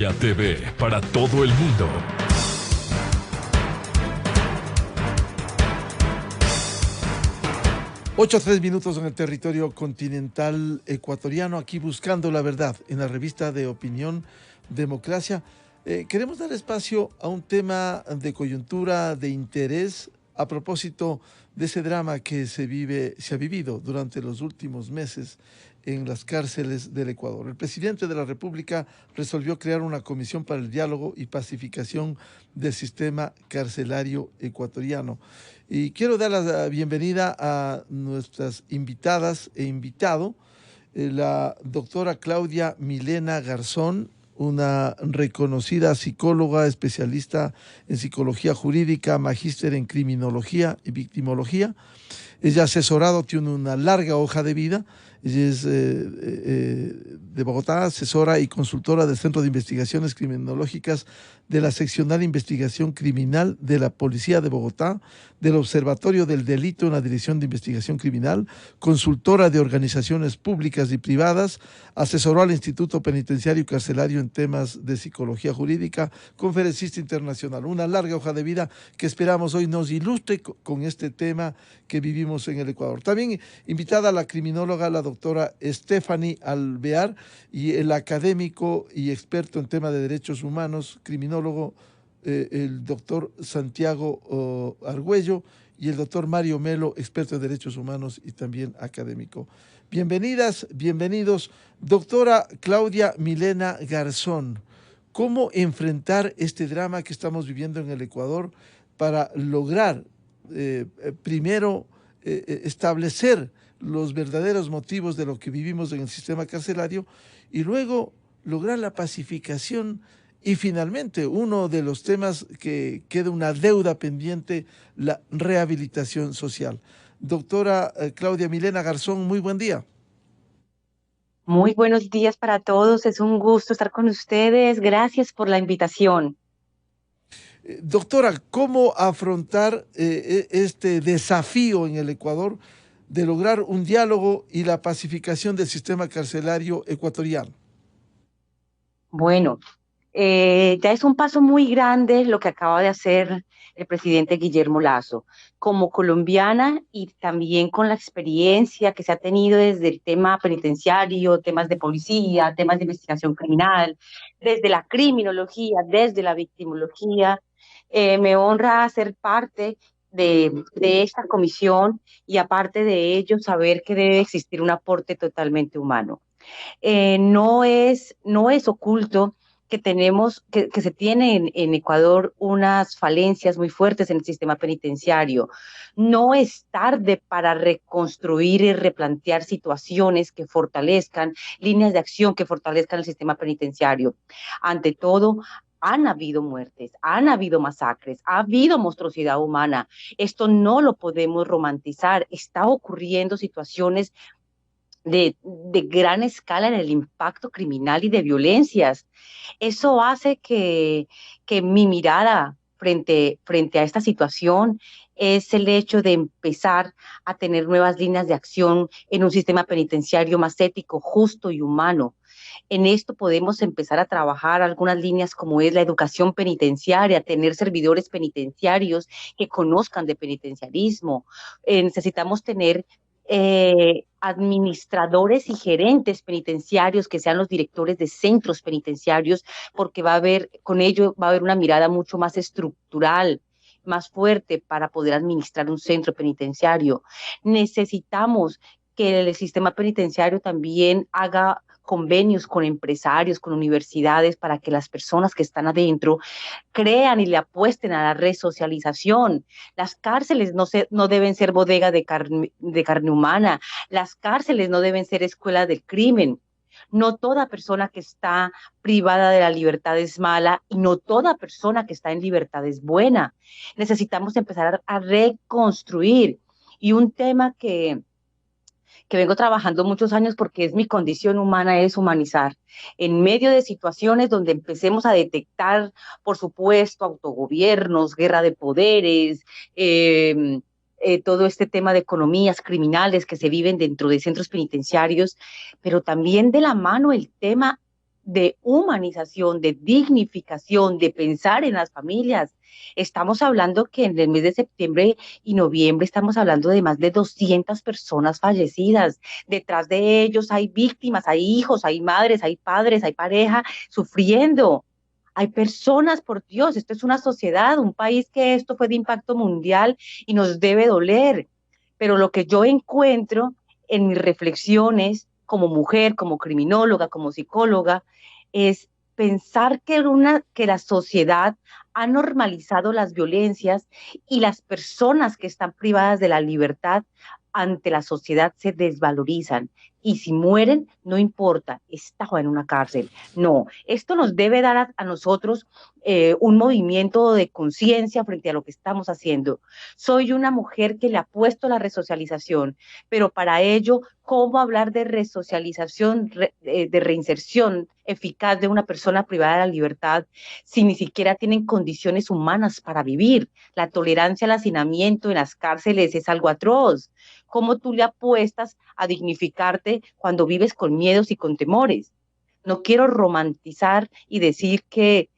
Ya TV para todo el mundo. Ocho a 3 minutos en el territorio continental ecuatoriano, aquí buscando la verdad en la revista de opinión Democracia. Queremos dar espacio a un tema de coyuntura, de interés, a propósito de ese drama que se ha vivido durante los últimos meses en las cárceles del Ecuador. El presidente de la República resolvió crear una comisión para el diálogo y pacificación del sistema carcelario ecuatoriano. Y quiero dar la bienvenida a nuestras invitadas e invitado, la doctora Claudia Milena Garzón, una reconocida psicóloga, especialista en psicología jurídica, magíster en criminología y victimología. Ella ha asesorado, tiene una larga hoja de vida. Ella es de Bogotá, asesora y consultora del Centro de Investigaciones Criminológicas de la Seccional Investigación Criminal de la Policía de Bogotá, del Observatorio del Delito en la Dirección de Investigación Criminal, consultora de organizaciones públicas y privadas, asesoró al Instituto Penitenciario y Carcelario en temas de psicología jurídica, conferencista internacional. Una larga hoja de vida que esperamos hoy nos ilustre con este tema que vivimos en el Ecuador. También invitada la criminóloga, la doctora Stephanie Alvear, y el académico y experto en temas de derechos humanos, criminólogo, el doctor Santiago Argüello, y el doctor Mario Melo, experto en derechos humanos y también académico. Bienvenidas, bienvenidos. Doctora Claudia Milena Garzón, ¿cómo enfrentar este drama que estamos viviendo en el Ecuador para lograr primero establecer los verdaderos motivos de lo que vivimos en el sistema carcelario y luego lograr la pacificación y finalmente uno de los temas que queda una deuda pendiente, la rehabilitación social? Doctora Claudia Milena Garzón, muy buen día. Muy buenos días para todos. Es un gusto estar con ustedes. Gracias por la invitación. Doctora, ¿cómo afrontar este desafío en el Ecuador de lograr un diálogo y la pacificación del sistema carcelario ecuatoriano? Bueno, ya es un paso muy grande lo que acaba de hacer el presidente Guillermo Lasso. Como colombiana y también con la experiencia que se ha tenido desde el tema penitenciario, temas de policía, temas de investigación criminal, desde la criminología, desde la victimología, me honra ser parte de esta comisión y aparte de ello saber que debe existir un aporte totalmente humano. No es oculto que que se tiene en Ecuador unas falencias muy fuertes en el sistema penitenciario. No es tarde para reconstruir y replantear situaciones que fortalezcan, líneas de acción que fortalezcan el sistema penitenciario. Ante todo, han habido muertes, han habido masacres, ha habido monstruosidad humana. Esto no lo podemos romantizar. Está ocurriendo situaciones de gran escala en el impacto criminal y de violencias. Eso hace que mi mirada frente a esta situación es el hecho de empezar a tener nuevas líneas de acción en un sistema penitenciario más ético, justo y humano. En esto podemos empezar a trabajar algunas líneas como es la educación penitenciaria, tener servidores penitenciarios que conozcan de penitenciarismo. Necesitamos tener administradores y gerentes penitenciarios que sean los directores de centros penitenciarios, porque con ello va a haber una mirada mucho más estructural, más fuerte para poder administrar un centro penitenciario. Necesitamos que el sistema penitenciario también haga convenios con empresarios, con universidades, para que las personas que están adentro crean y le apuesten a la resocialización. Las cárceles no deben ser bodega de carne humana. Las cárceles no deben ser escuelas del crimen. No toda persona que está privada de la libertad es mala y no toda persona que está en libertad es buena. Necesitamos empezar a reconstruir. Y un tema que vengo trabajando muchos años porque es mi condición humana, es humanizar. En medio de situaciones donde empecemos a detectar, por supuesto, autogobiernos, guerra de poderes, todo este tema de economías criminales que se viven dentro de centros penitenciarios, pero también de la mano el tema de humanización, de dignificación, de pensar en las familias. Estamos hablando que en el mes de septiembre y noviembre estamos hablando de más de 200 personas fallecidas. Detrás de ellos hay víctimas, hay hijos, hay madres, hay padres, hay pareja sufriendo. Hay personas, por Dios, esto es una sociedad, un país que esto fue de impacto mundial y nos debe doler. Pero lo que yo encuentro en mis reflexiones como mujer, como criminóloga, como psicóloga, es pensar que la sociedad ha normalizado las violencias y las personas que están privadas de la libertad ante la sociedad se desvalorizan. Y si mueren, no importa, estaba en una cárcel. No, esto nos debe dar a nosotros un movimiento de conciencia frente a lo que estamos haciendo. Soy una mujer que le ha puesto la resocialización, pero para ello, ¿cómo hablar de resocialización, de reinserción eficaz de una persona privada de la libertad si ni siquiera tienen condiciones humanas para vivir? La tolerancia al hacinamiento en las cárceles es algo atroz. ¿Cómo tú le apuestas a dignificarte cuando vives con miedos y con temores? No quiero romantizar y decir que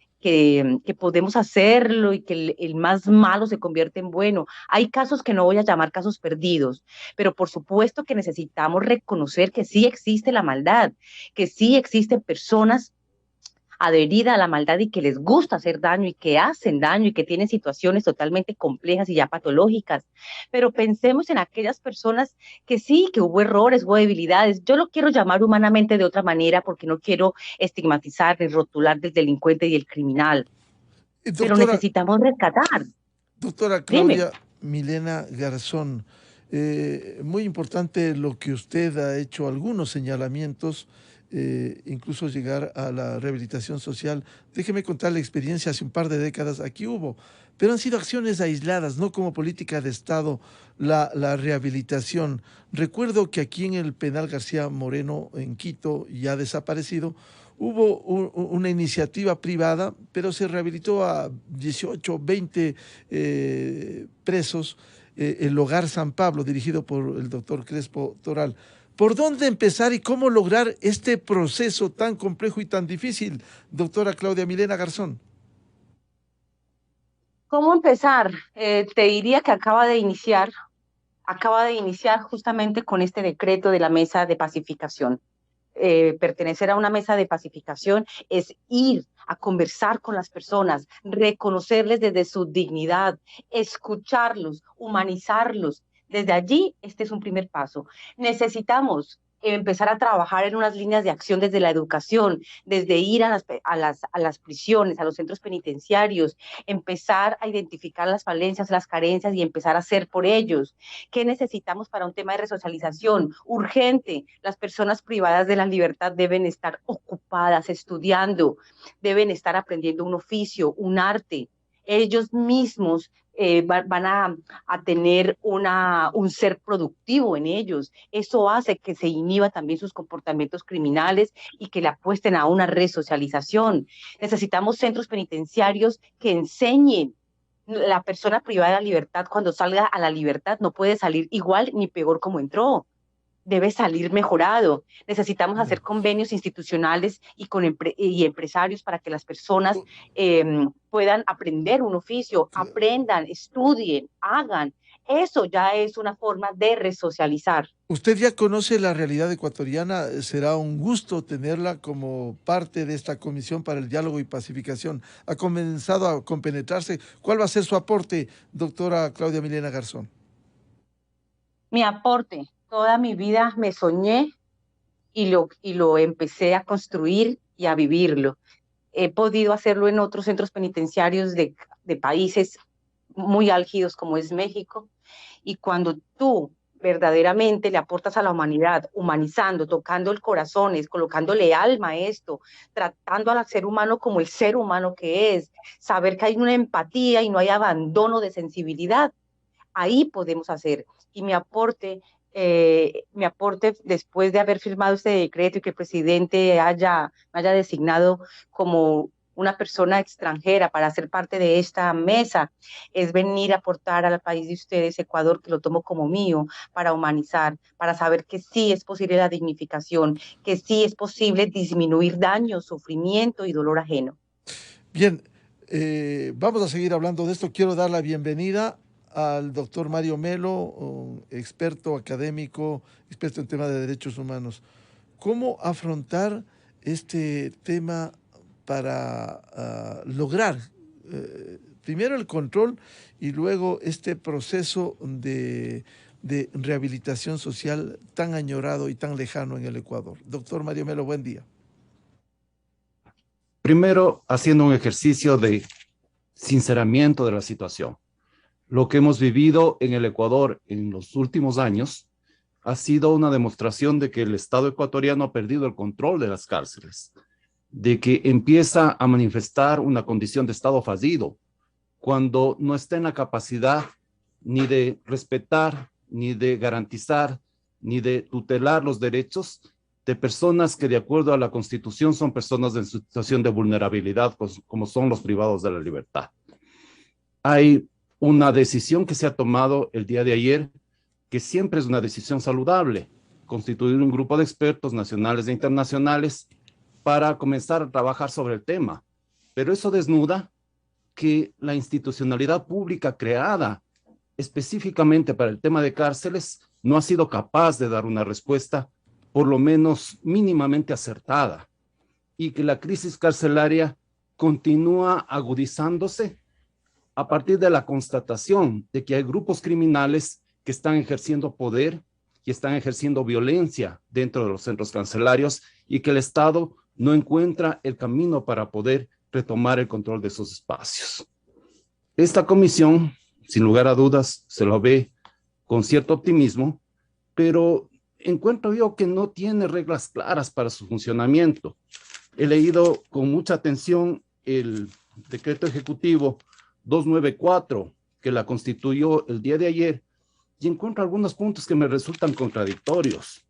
podemos hacerlo y que el más malo se convierte en bueno. Hay casos que no voy a llamar casos perdidos, pero por supuesto que necesitamos reconocer que sí existe la maldad, que sí existen personas adherida a la maldad y que les gusta hacer daño y que hacen daño y que tienen situaciones totalmente complejas y ya patológicas. Pero pensemos en aquellas personas que sí, que hubo errores, hubo debilidades. Yo lo quiero llamar humanamente de otra manera porque no quiero estigmatizar ni rotular del delincuente y el criminal. Pero Doctora, necesitamos rescatar. doctora Dime. Claudia Milena Garzón, muy importante lo que usted ha hecho, algunos señalamientos, incluso llegar a la rehabilitación social. Déjeme contar la experiencia hace un par de décadas, aquí hubo, pero han sido acciones aisladas, no como política de Estado, la rehabilitación. Recuerdo que aquí en el Penal García Moreno, en Quito, ya desaparecido, hubo una iniciativa privada, pero se rehabilitó a 18, 20 presos, el Hogar San Pablo, dirigido por el doctor Crespo Toral. ¿Por dónde empezar y cómo lograr este proceso tan complejo y tan difícil, doctora Claudia Milena Garzón? ¿Cómo empezar? Te diría que acaba de iniciar justamente con este decreto de la mesa de pacificación. Pertenecer a una mesa de pacificación es ir a conversar con las personas, reconocerles desde su dignidad, escucharlos, humanizarlos. Desde allí, este es un primer paso. Necesitamos empezar a trabajar en unas líneas de acción desde la educación, desde ir a las prisiones, a los centros penitenciarios, empezar a identificar las falencias, las carencias y empezar a hacer por ellos. ¿Qué necesitamos para un tema de resocialización? Urgente. Las personas privadas de la libertad deben estar ocupadas, estudiando, deben estar aprendiendo un oficio, un arte. Ellos mismos van a tener un ser productivo en ellos. Eso hace que se inhiba también sus comportamientos criminales y que le apuesten a una resocialización. Necesitamos centros penitenciarios que enseñen la persona privada de la libertad, cuando salga a la libertad, no puede salir igual ni peor como entró. Debe salir mejorado. Necesitamos hacer convenios institucionales y empresarios para que las personas eh, puedan aprender un oficio, aprendan, estudien, hagan. Eso ya es una forma de resocializar. Usted ya conoce la realidad ecuatoriana, será un gusto tenerla como parte de esta Comisión para el Diálogo y Pacificación. Ha comenzado a compenetrarse. ¿Cuál va a ser su aporte, doctora Claudia Milena Garzón? Mi aporte, toda mi vida me soñé y lo empecé a construir y a vivirlo. He podido hacerlo en otros centros penitenciarios de países muy álgidos como es México. Y cuando tú verdaderamente le aportas a la humanidad, humanizando, tocando el corazón, colocándole alma a esto, tratando al ser humano como el ser humano que es, saber que hay una empatía y no hay abandono de sensibilidad, ahí podemos hacer. Y mi aporte después de haber firmado este decreto y que el presidente me haya designado como una persona extranjera para ser parte de esta mesa es venir a aportar al país de ustedes, Ecuador, que lo tomo como mío, para humanizar, para saber que sí es posible la dignificación, que sí es posible disminuir daño, sufrimiento y dolor ajeno. Bien, vamos a seguir hablando de esto. Quiero dar la bienvenida al doctor Mario Melo, un experto académico, experto en temas de derechos humanos. ¿Cómo afrontar este tema para lograr primero el control y luego este proceso de rehabilitación social tan añorado y tan lejano en el Ecuador? Doctor Mario Melo, buen día. Primero, haciendo un ejercicio de sinceramiento de la situación. Lo que hemos vivido en el Ecuador en los últimos años ha sido una demostración de que el Estado ecuatoriano ha perdido el control de las cárceles, de que empieza a manifestar una condición de Estado fallido, cuando no está en la capacidad ni de respetar, ni de garantizar, ni de tutelar los derechos de personas que de acuerdo a la Constitución son personas en situación de vulnerabilidad, como son los privados de la libertad. Hay una decisión que se ha tomado el día de ayer, que siempre es una decisión saludable, constituir un grupo de expertos nacionales e internacionales para comenzar a trabajar sobre el tema. Pero eso desnuda que la institucionalidad pública creada específicamente para el tema de cárceles no ha sido capaz de dar una respuesta por lo menos mínimamente acertada, y que la crisis carcelaria continúa agudizándose a partir de la constatación de que hay grupos criminales que están ejerciendo poder y están ejerciendo violencia dentro de los centros carcelarios, y que el Estado no encuentra el camino para poder retomar el control de esos espacios. Esta comisión, sin lugar a dudas, se lo ve con cierto optimismo, pero encuentro yo que no tiene reglas claras para su funcionamiento. He leído con mucha atención el decreto ejecutivo 294 que la constituyó el día de ayer, y encuentro algunos puntos que me resultan contradictorios.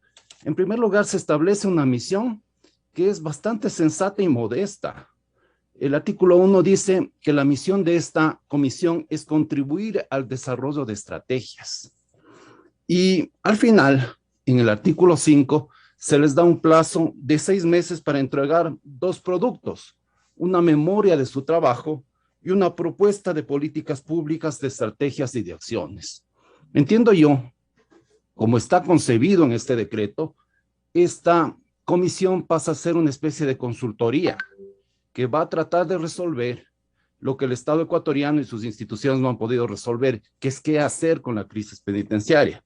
En primer lugar, se establece una misión que es bastante sensata y modesta. El artículo 1 dice que la misión de esta comisión es contribuir al desarrollo de estrategias. Y al final, en el artículo 5, se les da un plazo de 6 meses para entregar 2 productos, una memoria de su trabajo y una propuesta de políticas públicas, de estrategias y de acciones. Entiendo yo, como está concebido en este decreto, esta comisión pasa a ser una especie de consultoría que va a tratar de resolver lo que el Estado ecuatoriano y sus instituciones no han podido resolver, que es qué hacer con la crisis penitenciaria.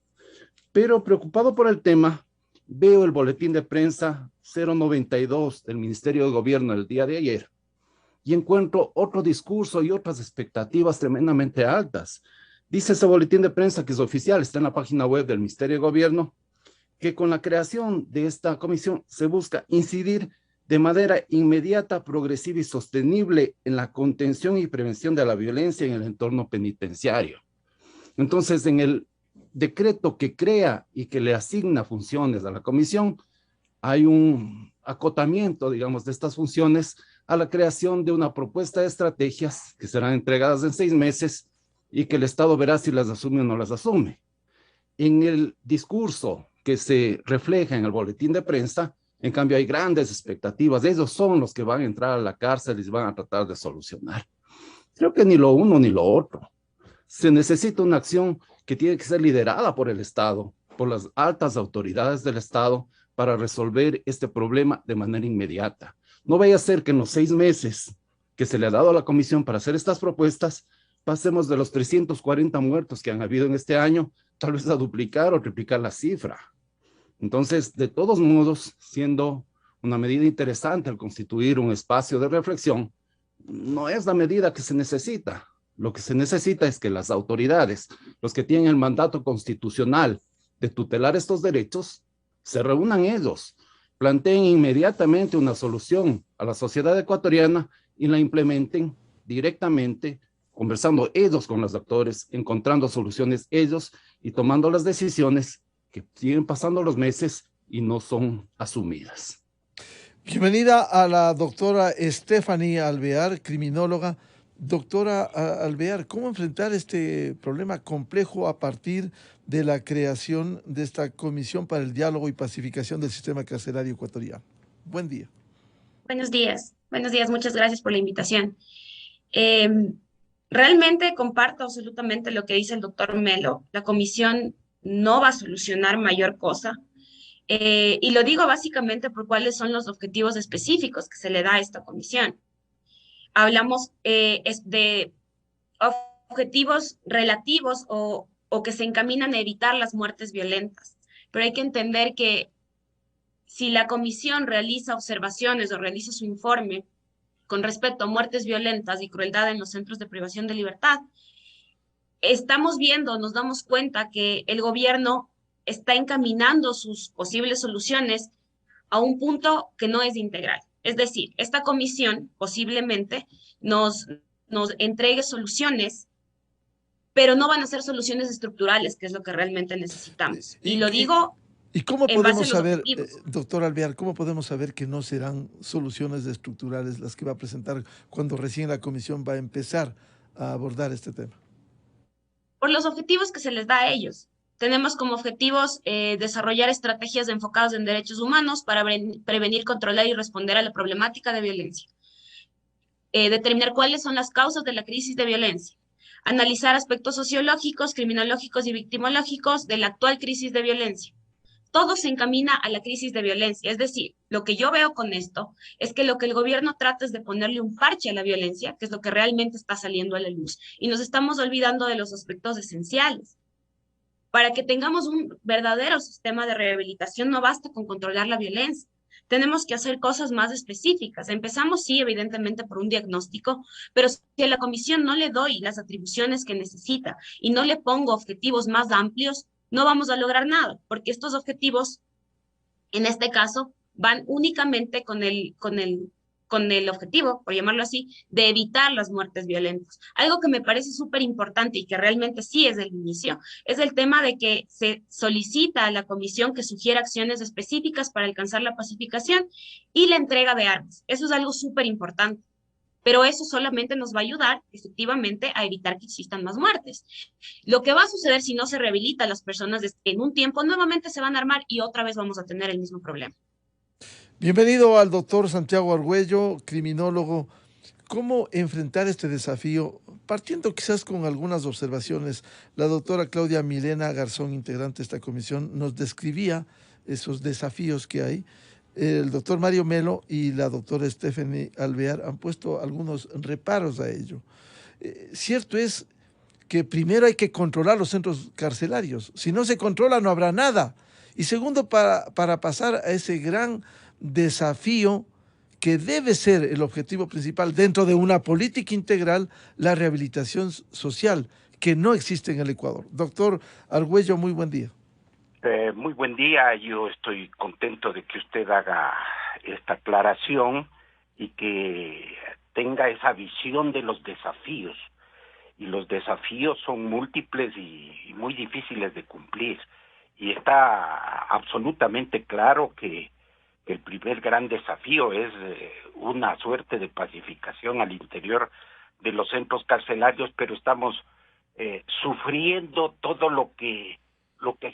Pero preocupado por el tema, veo el boletín de prensa 092 del Ministerio de Gobierno el día de ayer y encuentro otro discurso y otras expectativas tremendamente altas. Dice ese boletín de prensa, que es oficial, está en la página web del Ministerio de Gobierno, que con la creación de esta comisión se busca incidir de manera inmediata, progresiva y sostenible en la contención y prevención de la violencia en el entorno penitenciario. Entonces, en el decreto que crea y que le asigna funciones a la comisión, hay un acotamiento, digamos, de estas funciones a la creación de una propuesta de estrategias que serán entregadas en 6 meses y que el Estado verá si las asume o no las asume. En el discurso que se refleja en el boletín de prensa, en cambio, hay grandes expectativas. Ellos son los que van a entrar a la cárcel y van a tratar de solucionar. Creo que ni lo uno ni lo otro. Se necesita una acción que tiene que ser liderada por el Estado, por las altas autoridades del Estado, para resolver este problema de manera inmediata. No vaya a ser que en los 6 meses que se le ha dado a la comisión para hacer estas propuestas, pasemos de los 340 muertos que han habido en este año, tal vez a duplicar o triplicar la cifra. Entonces, de todos modos, siendo una medida interesante al constituir un espacio de reflexión, no es la medida que se necesita. Lo que se necesita es que las autoridades, los que tienen el mandato constitucional de tutelar estos derechos, se reúnan ellos, planteen inmediatamente una solución a la sociedad ecuatoriana y la implementen directamente, conversando ellos con los actores, encontrando soluciones ellos y tomando las decisiones que siguen pasando los meses y no son asumidas. Bienvenida a la doctora Stephanie Alvear, criminóloga. Doctora Alvear, ¿cómo enfrentar este problema complejo a partir de la creación de esta Comisión para el Diálogo y Pacificación del Sistema Carcelario Ecuatoriano? Buen día. Buenos días, muchas gracias por la invitación. Eh, Realmente comparto absolutamente lo que dice el doctor Melo. La comisión no va a solucionar mayor cosa. Y lo digo básicamente por cuáles son los objetivos específicos que se le da a esta comisión. Hablamos de objetivos relativos o que se encaminan a evitar las muertes violentas. Pero hay que entender que si la comisión realiza observaciones o realiza su informe con respecto a muertes violentas y crueldad en los centros de privación de libertad, estamos viendo, nos damos cuenta que el gobierno está encaminando sus posibles soluciones a un punto que no es integral. Es decir, esta comisión posiblemente nos entregue soluciones, pero no van a ser soluciones estructurales, que es lo que realmente necesitamos. Y lo digo ¿Y cómo en base a podemos los saber, objetivos. doctor Alvear, cómo podemos saber que no serán soluciones estructurales las que va a presentar cuando recién la comisión va a empezar a abordar este tema? Por los objetivos que se les da a ellos. Tenemos como objetivos desarrollar estrategias enfocadas en derechos humanos para prevenir, controlar y responder a la problemática de violencia. Determinar cuáles son las causas de la crisis de violencia. Analizar aspectos sociológicos, criminológicos y victimológicos de la actual crisis de violencia. Todo se encamina a la crisis de violencia. Es decir, lo que yo veo con esto es que lo que el gobierno trata es de ponerle un parche a la violencia, que es lo que realmente está saliendo a la luz. Y nos estamos olvidando de los aspectos esenciales. Para que tengamos un verdadero sistema de rehabilitación, no basta con controlar la violencia. Tenemos que hacer cosas más específicas. Empezamos, sí, evidentemente, por un diagnóstico, pero si a la comisión no le doy las atribuciones que necesita y no le pongo objetivos más amplios, no vamos a lograr nada, porque estos objetivos, en este caso, van únicamente con el objetivo, por llamarlo así, de evitar las muertes violentas. Algo que me parece súper importante y que realmente sí es del inicio, es el tema de que se solicita a la comisión que sugiera acciones específicas para alcanzar la pacificación y la entrega de armas. Eso es algo súper importante. Pero eso solamente nos va a ayudar efectivamente a evitar que existan más muertes. Lo que va a suceder si no se rehabilita a las personas es que en un tiempo nuevamente se van a armar y otra vez vamos a tener el mismo problema. Bienvenido al doctor Santiago Argüello, criminólogo. ¿Cómo enfrentar este desafío? Partiendo quizás con algunas observaciones, la doctora Claudia Milena Garzón, integrante de esta comisión, nos describía esos desafíos que hay. El doctor Mario Melo y la doctora Stephanie Alvear han puesto algunos reparos a ello. Cierto es que primero hay que controlar los centros carcelarios. Si no se controla, no habrá nada. Y segundo, para pasar a ese gran desafío que debe ser el objetivo principal dentro de una política integral, la rehabilitación social, que no existe en el Ecuador. Doctor Argüello, muy buen día. Muy buen día, yo estoy contento de que usted haga esta aclaración y que tenga esa visión de los desafíos. Y los desafíos son múltiples y muy difíciles de cumplir. Y está absolutamente claro que el primer gran desafío es una suerte de pacificación al interior de los centros carcelarios, pero estamos sufriendo todo lo que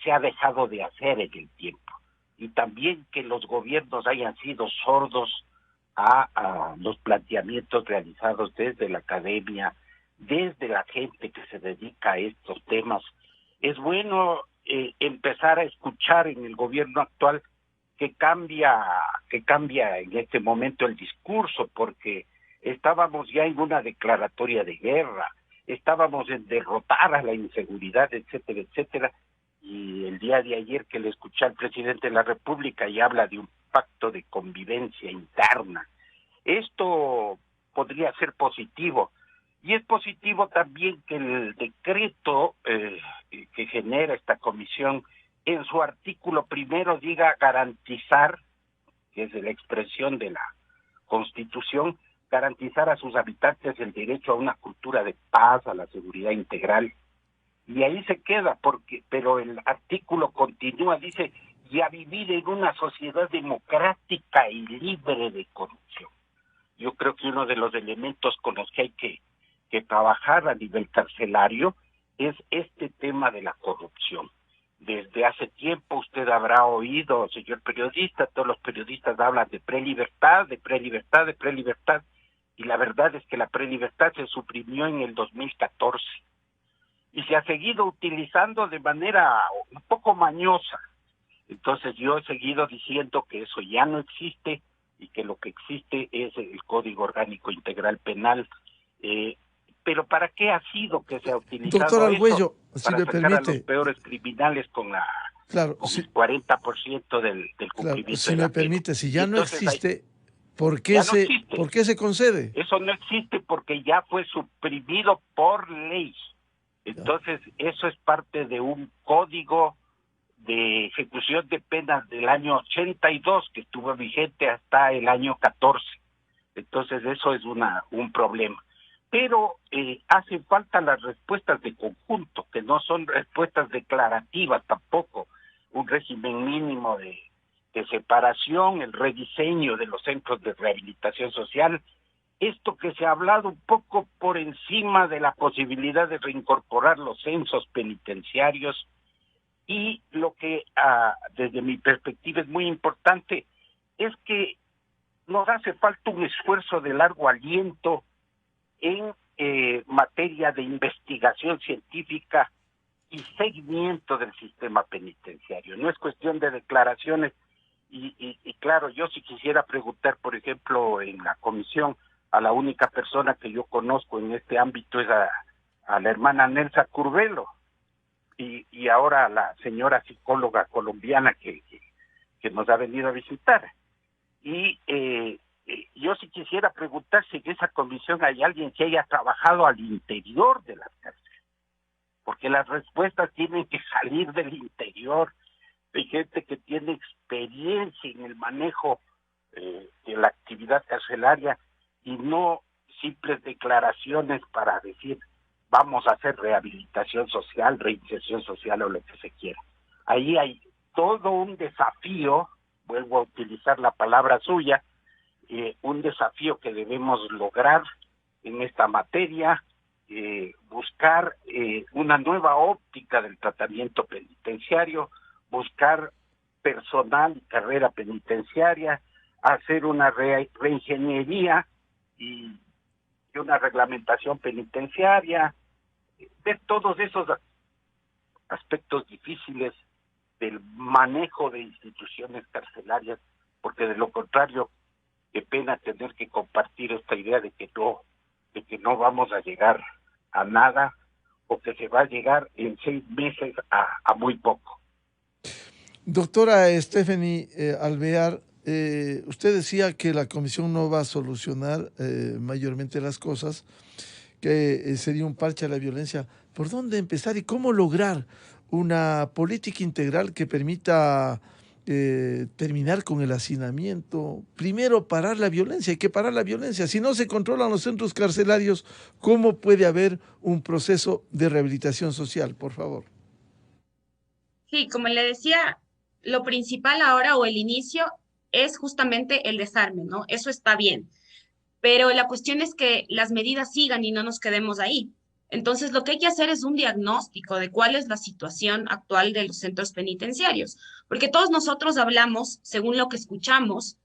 se ha dejado de hacer en el tiempo. Y también que los gobiernos hayan sido sordos a los planteamientos realizados desde la academia, desde la gente que se dedica a estos temas. Es bueno empezar a escuchar en el gobierno actual que cambia en este momento el discurso, porque estábamos ya en una declaratoria de guerra, estábamos en derrotar a la inseguridad, etcétera, etcétera, y el día de ayer que le escuché al presidente de la República y habla de un pacto de convivencia interna. Esto podría ser positivo, y es positivo también que el decreto que genera esta comisión en su artículo primero diga garantizar, que es la expresión de la Constitución, garantizar a sus habitantes el derecho a una cultura de paz, a la seguridad integral. Y ahí se queda, pero el artículo continúa, dice, y a vivir en una sociedad democrática y libre de corrupción. Yo creo que uno de los elementos con los que hay que trabajar a nivel carcelario es este tema de la corrupción. Desde hace tiempo usted habrá oído, señor periodista, todos los periodistas hablan de prelibertad, de prelibertad, de prelibertad, y la verdad es que la prelibertad se suprimió en el 2014 y se ha seguido utilizando de manera un poco mañosa. Entonces yo he seguido diciendo que eso ya no existe y que lo que existe es el Código Orgánico Integral Penal. Pero ¿para qué ha sido que se ha utilizado Doctor Argüello, eso? si Para me sacar permite, a los peores criminales con claro, el 40% del claro, cumplimiento si de me la pena. permite, si ya no Entonces, existe, ya no existe. ¿por qué se concede? Eso no existe porque ya fue suprimido por ley. Entonces, eso es parte de un código de ejecución de penas del año 82 que estuvo vigente hasta el año 14. Entonces, eso es un problema. Pero hacen falta las respuestas de conjunto, que no son respuestas declarativas tampoco. Un régimen mínimo de separación, el rediseño de los centros de rehabilitación social, esto que se ha hablado un poco por encima de la posibilidad de reincorporar los censos penitenciarios, y lo que desde mi perspectiva es muy importante es que nos hace falta un esfuerzo de largo aliento en materia de investigación científica y seguimiento del sistema penitenciario. No es cuestión de declaraciones y claro, yo sí quisiera preguntar, por ejemplo, en la comisión, a la única persona que yo conozco en este ámbito es a la hermana Nelsa Curvelo y ahora a la señora psicóloga colombiana que nos ha venido a visitar. Y yo sí quisiera preguntar si en esa comisión hay alguien que haya trabajado al interior de las cárceles, porque las respuestas tienen que salir del interior, de gente que tiene experiencia en el manejo de la actividad carcelaria y no simples declaraciones para decir vamos a hacer rehabilitación social, reinserción social o lo que se quiera. Ahí hay todo un desafío, vuelvo a utilizar la palabra suya, un desafío que debemos lograr en esta materia, buscar una nueva óptica del tratamiento penitenciario, buscar personal y carrera penitenciaria, hacer una reingeniería y una reglamentación penitenciaria, ver todos esos aspectos difíciles del manejo de instituciones carcelarias, porque de lo contrario, qué pena tener que compartir esta idea de que no vamos a llegar a nada o que se va a llegar en 6 meses a muy poco. Doctora Stephanie Alvear, usted decía que la comisión no va a solucionar mayormente las cosas, que sería un parche a la violencia. ¿Por dónde empezar y cómo lograr una política integral que permita terminar con el hacinamiento? Primero, parar la violencia, hay que parar la violencia. Si no se controlan los centros carcelarios, ¿cómo puede haber un proceso de rehabilitación social? Por favor. Sí, como le decía, lo principal ahora o el inicio es justamente el desarme, ¿no? Eso está bien. Pero la cuestión es que las medidas sigan y no nos quedemos ahí. Entonces, lo que hay que hacer es un diagnóstico de cuál es la situación actual de los centros penitenciarios, porque todos nosotros hablamos según lo que escuchamos,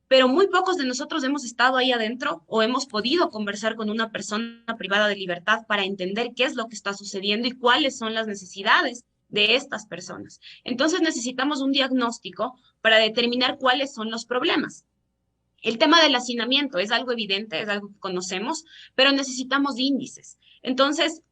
pero muy pocos de nosotros hemos estado ahí adentro o hemos podido conversar con una persona privada de libertad para entender qué es lo que está sucediendo y cuáles son las necesidades de estas personas. Entonces, necesitamos un diagnóstico para determinar cuáles son los problemas. El tema del hacinamiento es algo evidente, es algo que conocemos, pero necesitamos índices. Entonces,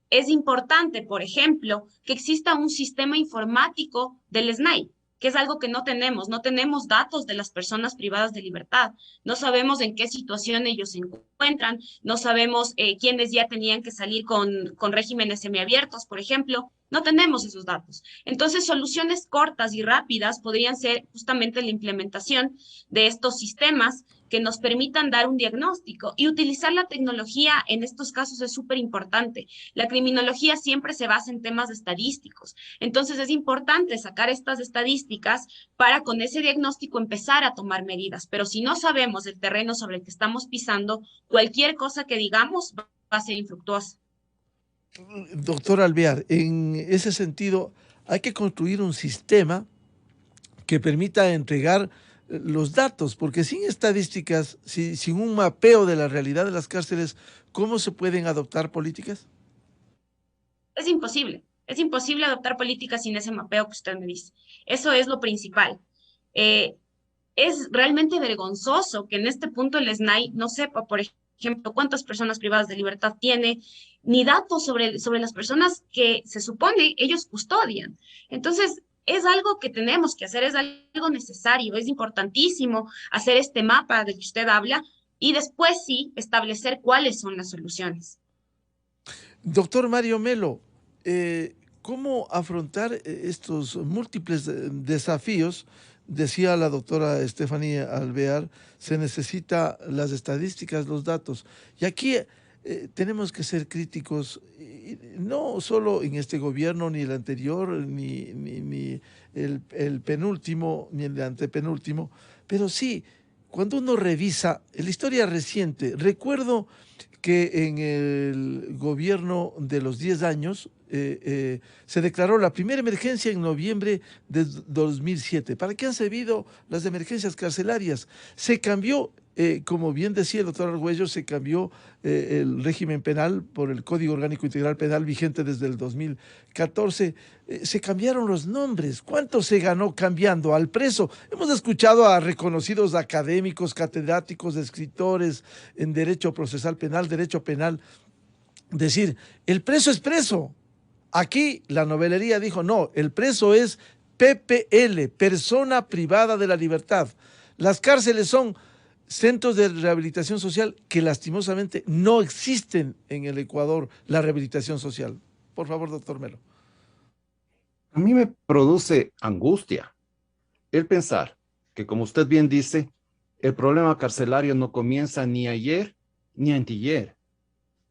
es importante, por ejemplo, que exista un sistema informático del SNAI, que es algo que no tenemos. No tenemos datos de las personas privadas de libertad. No sabemos en qué situación ellos se encuentran. No sabemos quiénes ya tenían que salir con regímenes semiabiertos, por ejemplo. No tenemos esos datos. Entonces, soluciones cortas y rápidas podrían ser justamente la implementación de estos sistemas que nos permitan dar un diagnóstico, y utilizar la tecnología en estos casos es súper importante. La criminología siempre se basa en temas estadísticos. Entonces, es importante sacar estas estadísticas para con ese diagnóstico empezar a tomar medidas. Pero si no sabemos el terreno sobre el que estamos pisando, cualquier cosa que digamos va a ser infructuosa. Doctor Alvear, en ese sentido, hay que construir un sistema que permita entregar los datos, porque sin estadísticas, sin un mapeo de la realidad de las cárceles, ¿cómo se pueden adoptar políticas? Es imposible. Es imposible adoptar políticas sin ese mapeo que usted me dice. Eso es lo principal. Eh, es realmente vergonzoso que en este punto el SNAI no sepa, por ejemplo, cuántas personas privadas de libertad tiene, ni datos sobre las personas que se supone ellos custodian. Entonces, es algo que tenemos que hacer, es algo necesario, es importantísimo hacer este mapa del que usted habla y después sí establecer cuáles son las soluciones. Doctor Mario Melo, ¿cómo afrontar estos múltiples desafíos? Decía la doctora Estefanía Alvear, se necesita las estadísticas, los datos. Y aquí tenemos que ser críticos, no solo en este gobierno, ni el anterior, ni el penúltimo, ni el antepenúltimo, pero sí, cuando uno revisa la historia reciente, recuerdo que en el gobierno de los 10 años se declaró la primera emergencia en noviembre de 2007. ¿Para qué han servido las emergencias carcelarias? Se cambió, como bien decía el doctor Argüello, se cambió el régimen penal por el Código Orgánico Integral Penal vigente desde el 2014. Se cambiaron los nombres. ¿Cuánto se ganó cambiando al preso? Hemos escuchado a reconocidos académicos, catedráticos, escritores en Derecho Procesal Penal, Derecho Penal, decir, el preso es preso. Aquí la novelería dijo, no, el preso es PPL, persona privada de la libertad. Las cárceles son centros de rehabilitación social que lastimosamente no existen en el Ecuador, la rehabilitación social. Por favor, doctor Melo. A mí me produce angustia el pensar que, como usted bien dice, el problema carcelario no comienza ni ayer ni anteayer.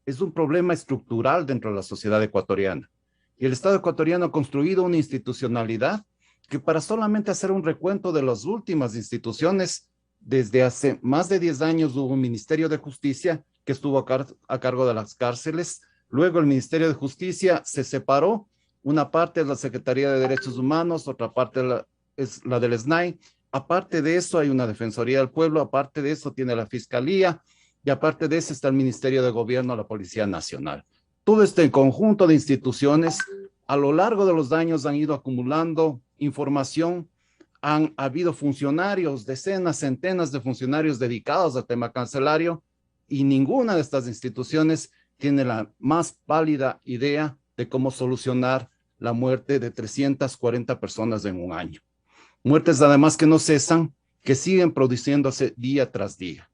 Es un problema estructural dentro de la sociedad ecuatoriana. Y el Estado ecuatoriano ha construido una institucionalidad que, para solamente hacer un recuento de las últimas instituciones, desde hace más de 10 años hubo un Ministerio de Justicia que estuvo a cargo de las cárceles. Luego el Ministerio de Justicia se separó. Una parte es la Secretaría de Derechos Humanos, otra parte es la del SNAI. Aparte de eso hay una Defensoría del Pueblo, aparte de eso tiene la Fiscalía, y aparte de eso está el Ministerio de Gobierno, la Policía Nacional. Todo este conjunto de instituciones a lo largo de los años han ido acumulando información. Han habido funcionarios, decenas, centenas de funcionarios dedicados al tema carcelario, y ninguna de estas instituciones tiene la más pálida idea de cómo solucionar la muerte de 340 personas en un año. Muertes además que no cesan, que siguen produciéndose día tras día.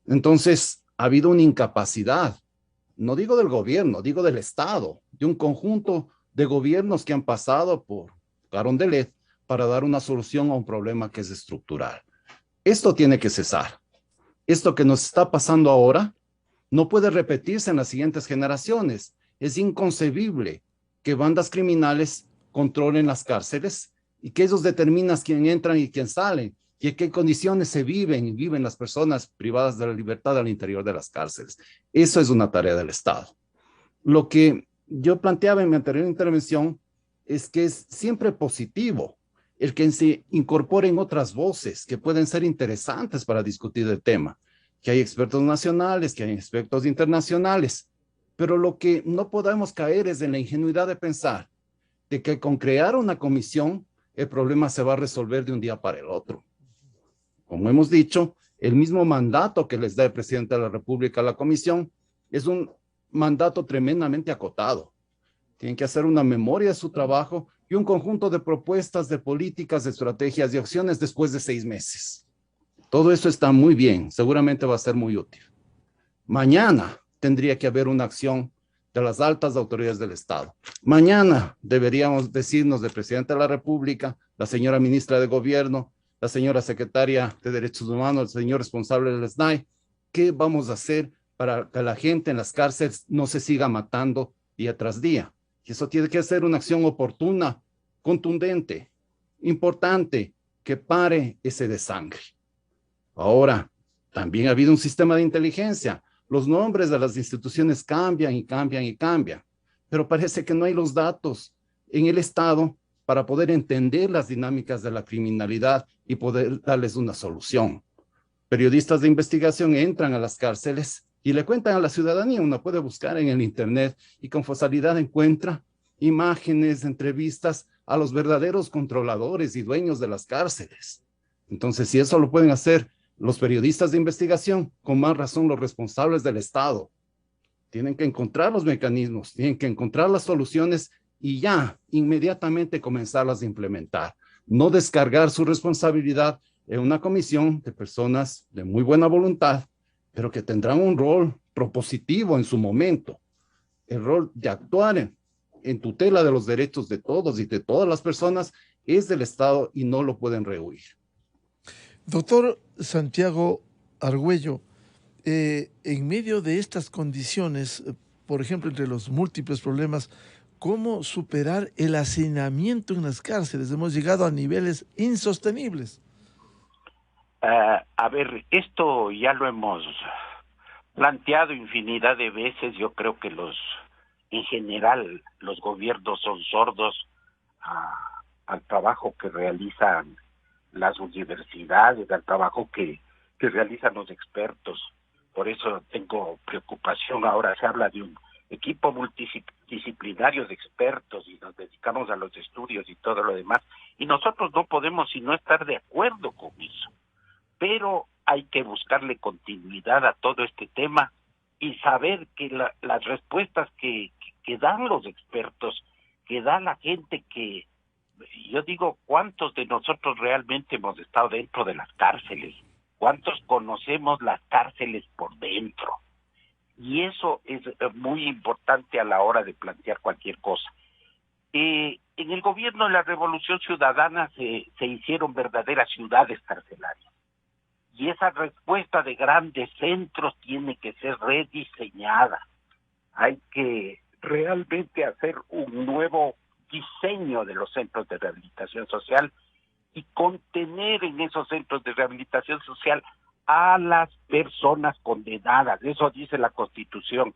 Entonces, ha habido una incapacidad, no digo del gobierno, digo del Estado, de un conjunto de gobiernos que han pasado por Carondelet para dar una solución a un problema que es estructural. Esto tiene que cesar. Esto que nos está pasando ahora no puede repetirse en las siguientes generaciones. Es inconcebible que bandas criminales controlen las cárceles y que ellos determinan quién entra y quién sale, y en qué condiciones viven las personas privadas de la libertad al interior de las cárceles. Eso es una tarea del Estado. Lo que yo planteaba en mi anterior intervención es que es siempre positivo el que se incorporen otras voces que pueden ser interesantes para discutir el tema, que hay expertos nacionales, que hay expertos internacionales, pero lo que no podemos caer es en la ingenuidad de pensar de que con crear una comisión el problema se va a resolver de un día para el otro. Como hemos dicho, el mismo mandato que les da el presidente de la República a la comisión es un mandato tremendamente acotado. Tienen que hacer una memoria de su trabajo y un conjunto de propuestas, de políticas, de estrategias y acciones después de 6 meses. Todo eso está muy bien, seguramente va a ser muy útil. Mañana tendría que haber una acción de las altas autoridades del Estado. Mañana deberíamos decirnos del presidente de la República, la señora ministra de Gobierno, la señora secretaria de Derechos Humanos, el señor responsable del SNAI, ¿qué vamos a hacer para que la gente en las cárceles no se siga matando día tras día? Y eso tiene que ser una acción oportuna, contundente, importante, que pare ese desangre. Ahora, también ha habido un sistema de inteligencia. Los nombres de las instituciones cambian y cambian y cambian, pero parece que no hay los datos en el Estado para poder entender las dinámicas de la criminalidad y poder darles una solución. Periodistas de investigación entran a las cárceles y le cuentan a la ciudadanía, uno puede buscar en el internet y con facilidad encuentra imágenes, entrevistas a los verdaderos controladores y dueños de las cárceles. Entonces, si eso lo pueden hacer los periodistas de investigación, con más razón los responsables del Estado, tienen que encontrar los mecanismos, tienen que encontrar las soluciones y ya inmediatamente comenzarlas a implementar. No descargar su responsabilidad en una comisión de personas de muy buena voluntad, pero que tendrán un rol propositivo en su momento, el rol de actuar en tutela de los derechos de todos y de todas las personas es del Estado y no lo pueden rehuir. Doctor Santiago Argüello, en medio de estas condiciones, por ejemplo, entre los múltiples problemas, ¿cómo superar el hacinamiento en las cárceles? Hemos llegado a niveles insostenibles. A ver, esto ya lo hemos planteado infinidad de veces. Yo creo que en general, los gobiernos son sordos al trabajo que realizan las universidades, al trabajo que realizan los expertos. Por eso tengo preocupación. Ahora se habla de un equipo multidisciplinario de expertos y nos dedicamos a los estudios y todo lo demás. Y nosotros no podemos sino estar de acuerdo con eso. Pero hay que buscarle continuidad a todo este tema y saber que las respuestas que dan los expertos, que da la gente que, yo digo, ¿cuántos de nosotros realmente hemos estado dentro de las cárceles? ¿Cuántos conocemos las cárceles por dentro? Y eso es muy importante a la hora de plantear cualquier cosa. En el gobierno de la Revolución Ciudadana se hicieron verdaderas ciudades carcelarias. Y esa respuesta de grandes centros tiene que ser rediseñada. Hay que realmente hacer un nuevo diseño de los centros de rehabilitación social y contener en esos centros de rehabilitación social a las personas condenadas. Eso dice la Constitución.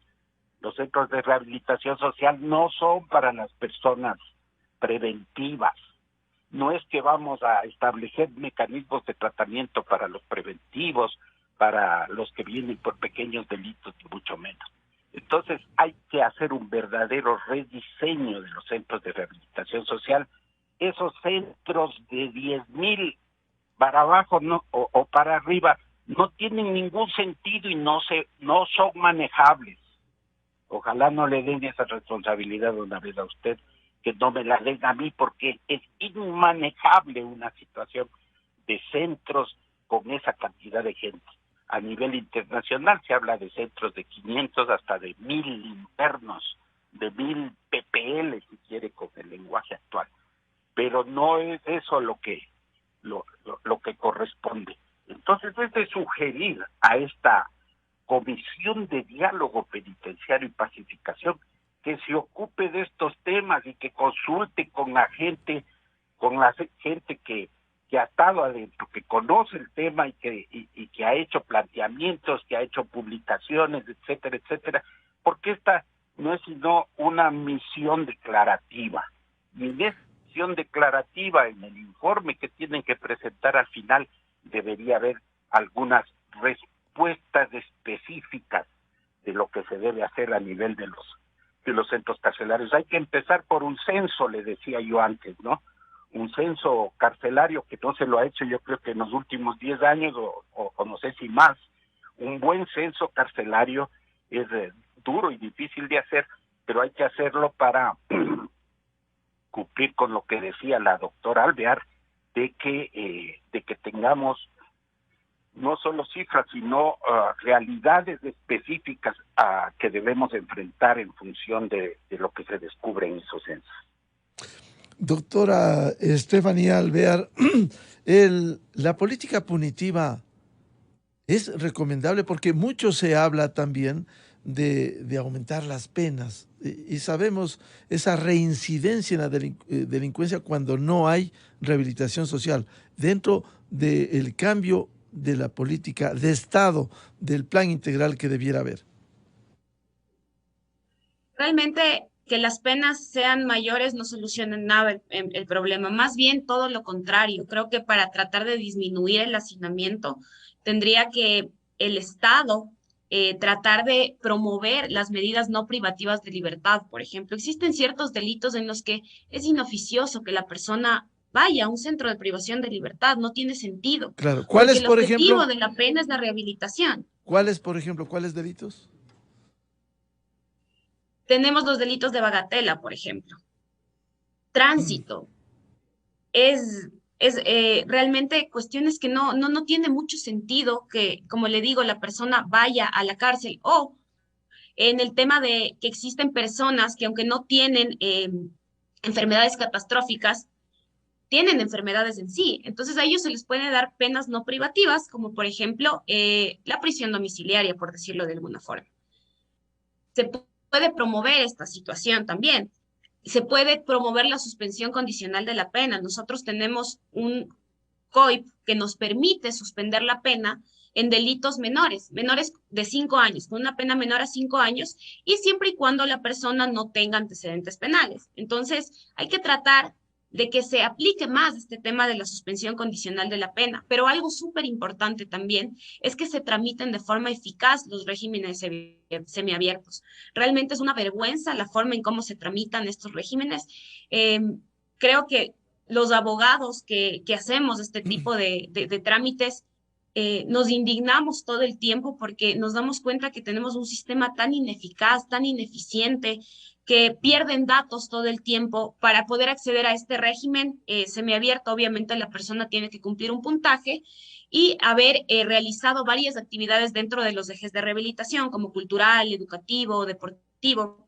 Los centros de rehabilitación social no son para las personas preventivas. No es que vamos a establecer mecanismos de tratamiento para los preventivos, para los que vienen por pequeños delitos, ni mucho menos. Entonces hay que hacer un verdadero rediseño de los centros de rehabilitación social. Esos centros de 10,000 para abajo o para arriba no tienen ningún sentido y no son manejables. Ojalá no le den esa responsabilidad una vez a usted, que no me la den a mí, porque es inmanejable una situación de centros con esa cantidad de gente. A nivel internacional se habla de centros de 500 hasta de 1,000 internos, de 1,000 PPL, si quiere, con el lenguaje actual. Pero no es eso lo que corresponde. Entonces es de sugerir a esta Comisión de Diálogo Penitenciario y Pacificación que se ocupe de estos temas y que consulte con la gente que ha estado adentro, que conoce el tema y que ha hecho planteamientos, que ha hecho publicaciones, etcétera, etcétera, porque esta no es sino una misión declarativa. Y en esa misión declarativa, en el informe que tienen que presentar al final, debería haber algunas respuestas específicas de lo que se debe hacer a nivel de los centros carcelarios. Hay que empezar por un censo, le decía yo antes, ¿no? Un censo carcelario que no se lo ha hecho, yo creo que en los últimos 10 años o no sé si más. Un buen censo carcelario es duro y difícil de hacer, pero hay que hacerlo para cumplir con lo que decía la doctora Alvear, de que tengamos no solo cifras, sino realidades específicas que debemos enfrentar en función de lo que se descubre en esos censos. Doctora Estefanía Alvear, la política punitiva es recomendable porque mucho se habla también de aumentar las penas y sabemos esa reincidencia en la delincuencia cuando no hay rehabilitación social dentro del cambio de la política de Estado, del plan integral que debiera haber. Realmente que las penas sean mayores no solucionan nada el problema, más bien todo lo contrario. Creo que para tratar de disminuir el hacinamiento tendría que el Estado tratar de promover las medidas no privativas de libertad. Por ejemplo, existen ciertos delitos en los que es inoficioso que la persona vaya a un centro de privación de libertad, no tiene sentido. Claro, Porque el objetivo de la pena es la rehabilitación. ¿Cuáles delitos? Tenemos los delitos de bagatela, por ejemplo. Tránsito. Es realmente cuestiones que no tiene mucho sentido que, como le digo, la persona vaya a la cárcel. O en el tema de que existen personas que aunque no tienen enfermedades catastróficas, tienen enfermedades en sí. Entonces a ellos se les puede dar penas no privativas, como por ejemplo la prisión domiciliaria, por decirlo de alguna forma. Se puede promover esta situación también. Se puede promover la suspensión condicional de la pena. Nosotros tenemos un COIP que nos permite suspender la pena en delitos menores de 5 años, con una pena menor a 5 años, y siempre y cuando la persona no tenga antecedentes penales. Entonces, hay que tratar de que se aplique más este tema de la suspensión condicional de la pena, pero algo súper importante también es que se tramiten de forma eficaz los regímenes semiabiertos. Realmente es una vergüenza la forma en cómo se tramitan estos regímenes. Creo que los abogados que hacemos este tipo de trámites nos indignamos todo el tiempo porque nos damos cuenta que tenemos un sistema tan ineficaz, tan ineficiente, que pierden datos todo el tiempo. Para poder acceder a este régimen semiabierto, obviamente la persona tiene que cumplir un puntaje y haber realizado varias actividades dentro de los ejes de rehabilitación, como cultural, educativo, deportivo.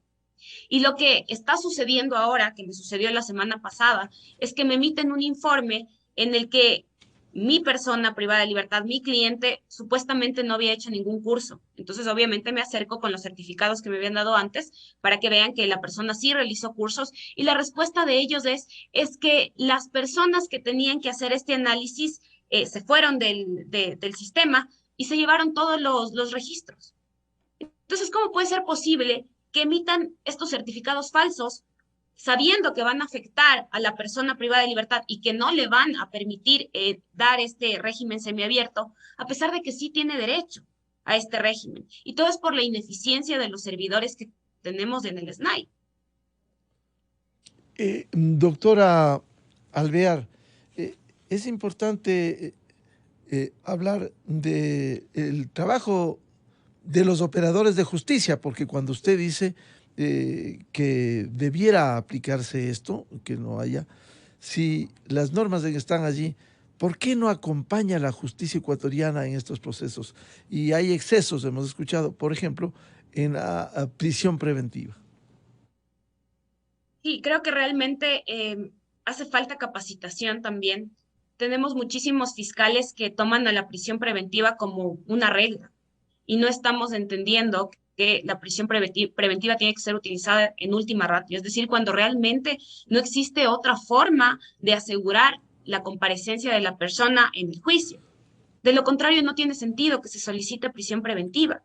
Y lo que está sucediendo ahora, que me sucedió la semana pasada, es que me emiten un informe en el que mi persona privada de libertad, mi cliente, supuestamente no había hecho ningún curso. Entonces, obviamente, me acerco con los certificados que me habían dado antes para que vean que la persona sí realizó cursos. Y la respuesta de ellos es que las personas que tenían que hacer este análisis se fueron del sistema y se llevaron todos los registros. Entonces, ¿cómo puede ser posible que emitan estos certificados falsos sabiendo que van a afectar a la persona privada de libertad y que no le van a permitir dar este régimen semiabierto, a pesar de que sí tiene derecho a este régimen? Y todo es por la ineficiencia de los servidores que tenemos en el SNAI. Doctora Alvear, es importante hablar del trabajo de los operadores de justicia, porque cuando usted dice que debiera aplicarse esto, que no haya, si las normas están allí, ¿por qué no acompaña la justicia ecuatoriana en estos procesos? Y hay excesos, hemos escuchado, por ejemplo, en la prisión preventiva. Sí, creo que realmente hace falta capacitación también. Tenemos muchísimos fiscales que toman a la prisión preventiva como una regla y no estamos entendiendo que la prisión preventiva tiene que ser utilizada en última ratio, es decir, cuando realmente no existe otra forma de asegurar la comparecencia de la persona en el juicio. De lo contrario, no tiene sentido que se solicite prisión preventiva.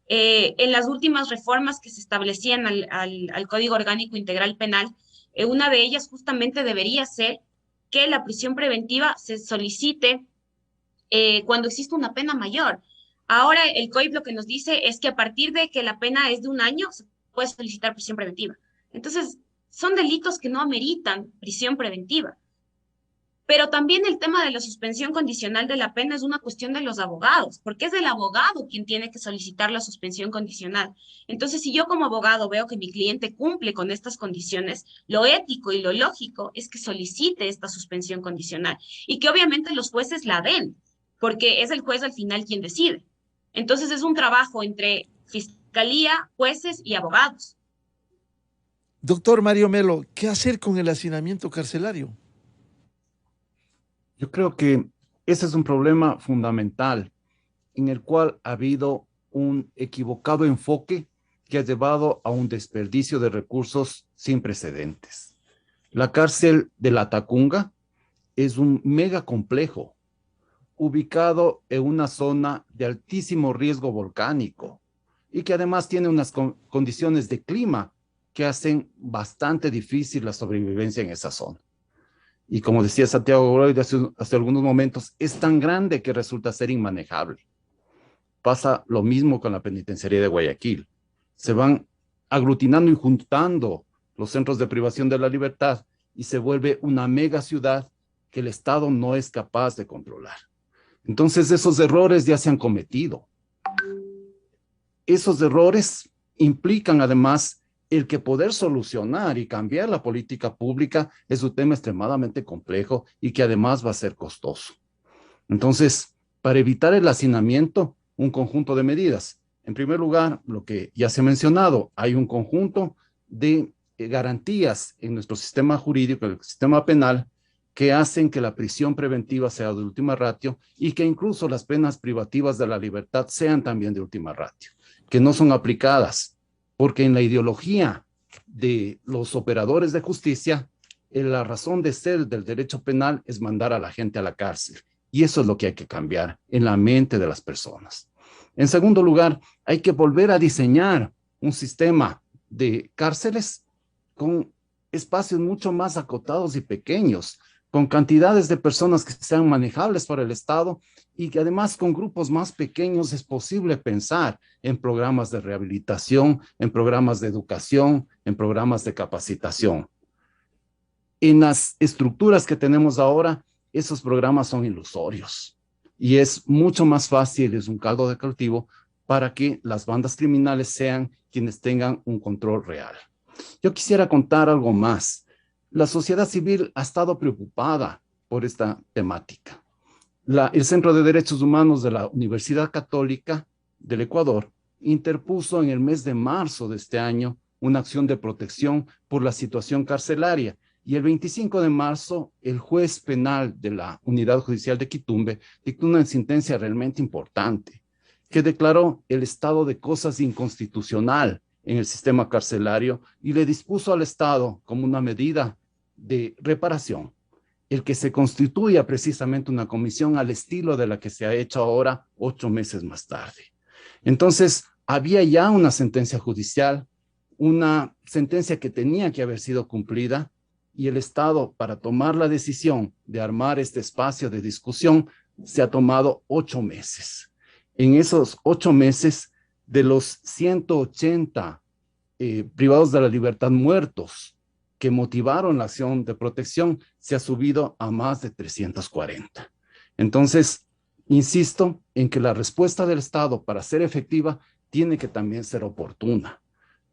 En las últimas reformas que se establecían al Código Orgánico Integral Penal, una de ellas justamente debería ser que la prisión preventiva se solicite cuando existe una pena mayor. Ahora el COIP lo que nos dice es que a partir de que la pena es de 1 año, se puede solicitar prisión preventiva. Entonces, son delitos que no ameritan prisión preventiva. Pero también el tema de la suspensión condicional de la pena es una cuestión de los abogados, porque es el abogado quien tiene que solicitar la suspensión condicional. Entonces, si yo como abogado veo que mi cliente cumple con estas condiciones, lo ético y lo lógico es que solicite esta suspensión condicional y que obviamente los jueces la den, porque es el juez al final quien decide. Entonces es un trabajo entre fiscalía, jueces y abogados. Doctor Mario Melo, ¿qué hacer con el hacinamiento carcelario? Yo creo que ese es un problema fundamental en el cual ha habido un equivocado enfoque que ha llevado a un desperdicio de recursos sin precedentes. La cárcel de La Tacunga es un mega complejo ubicado en una zona de altísimo riesgo volcánico y que además tiene unas condiciones de clima que hacen bastante difícil la sobrevivencia en esa zona. Y como decía Santiago Godoy hace algunos momentos, es tan grande que resulta ser inmanejable. Pasa lo mismo con la penitenciaría de Guayaquil. Se van aglutinando y juntando los centros de privación de la libertad y se vuelve una mega ciudad que el Estado no es capaz de controlar. Entonces esos errores ya se han cometido. Esos errores implican además el que poder solucionar y cambiar la política pública es un tema extremadamente complejo y que además va a ser costoso. Entonces, para evitar el hacinamiento, un conjunto de medidas. En primer lugar, lo que ya se ha mencionado, hay un conjunto de garantías en nuestro sistema jurídico, el sistema penal, que hacen que la prisión preventiva sea de última ratio y que incluso las penas privativas de la libertad sean también de última ratio, que no son aplicadas, porque en la ideología de los operadores de justicia, la razón de ser del derecho penal es mandar a la gente a la cárcel. Y eso es lo que hay que cambiar en la mente de las personas. En segundo lugar, hay que volver a diseñar un sistema de cárceles con espacios mucho más acotados y pequeños, con cantidades de personas que sean manejables para el Estado y que además con grupos más pequeños es posible pensar en programas de rehabilitación, en programas de educación, en programas de capacitación. En las estructuras que tenemos ahora, esos programas son ilusorios y es mucho más fácil, es un caldo de cultivo para que las bandas criminales sean quienes tengan un control real. Yo quisiera contar algo más. La sociedad civil ha estado preocupada por esta temática. El Centro de Derechos Humanos de la Universidad Católica del Ecuador interpuso en el mes de marzo de este año una acción de protección por la situación carcelaria. Y el 25 de marzo, el juez penal de la Unidad Judicial de Quitumbe dictó una sentencia realmente importante que declaró el estado de cosas inconstitucional en el sistema carcelario y le dispuso al Estado como una medida de reparación el que se constituya precisamente una comisión al estilo de la que se ha hecho ahora 8 meses más tarde. Entonces, había ya una sentencia judicial, una sentencia que tenía que haber sido cumplida, y el Estado, para tomar la decisión de armar este espacio de discusión, se ha tomado 8 meses. En esos 8 meses, de los 180 privados de la libertad muertos que motivaron la acción de protección, se ha subido a más de 340. Entonces, insisto en que la respuesta del Estado para ser efectiva tiene que también ser oportuna.